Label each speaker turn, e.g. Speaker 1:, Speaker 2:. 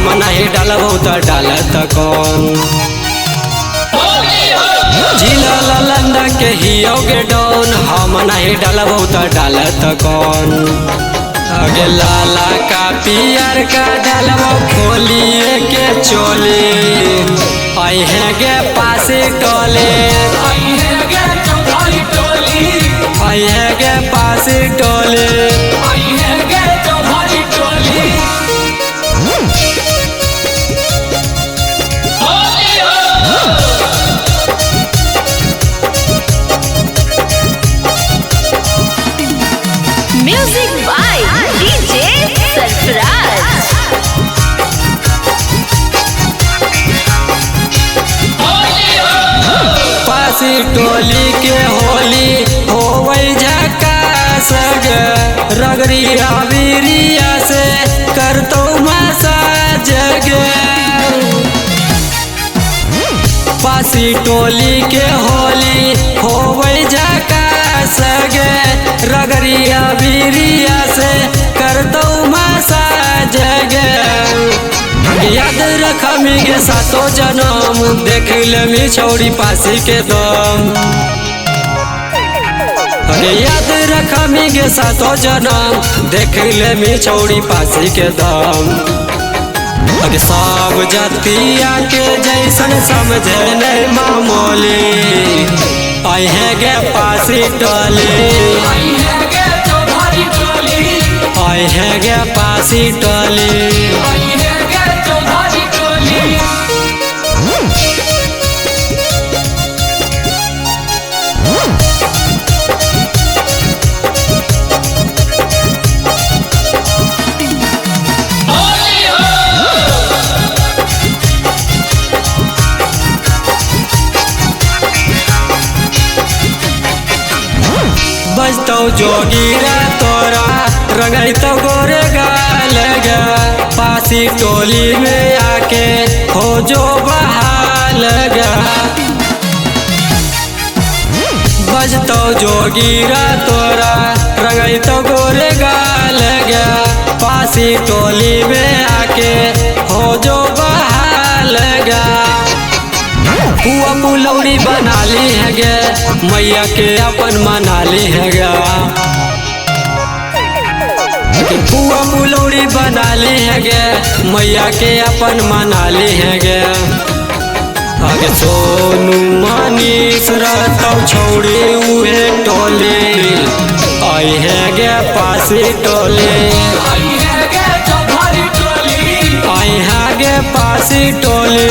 Speaker 1: हम नहीं डालबो तो डालत कौन। जिला ललंदा के हियोगे डॉन हम नहीं डालबो तो डालत कौन। अगे लाला का पियर का डालबो खोलिए के चोली आई है गे पासे टोले आई है गे पासे टोले आई है गे तुम्हारी टोली।
Speaker 2: Music by DJ Sarfaraz.
Speaker 1: पासी टोली के होली होवै झकास गे रगड़ी अबीरिया से करतो मसाज गे। पासी टोली के होली होवै झकास गे रगड़ी अबीरिया से करतो मसाज गे। याद रखमी गे सातो जन्म देख लेमी छौड़ी पासी के दम। अरे याद रखमी गे सातो जन्म देख लेमी छौड़ी पासी के दम। अरे सब जातिया के जैसन समझे नहीं मामूली आई है गे पासी टोली आई है गे पासी टोली आई है गे तुम्हारी टोली। बजतो जोगीरा तोरा रंगैतो गोरे गाल गा पासी टोली में आके हो जो बहाल गा। बजतो जोगीरा तोरा रंगैतो गोरे गाल गा पासी टोली में आके हो जो बहाल गा। पुआ पुलौड़ी बना ली है गे मैया के अपन मना ली है गा। पुआ पुलौड़ी बना ली है गे मैया के अपन मना ली है गे। आगे सोनू मनीष रहतो छौड़ी उहे टोली आई है गे पासी टोली आई है गे पासी टोली।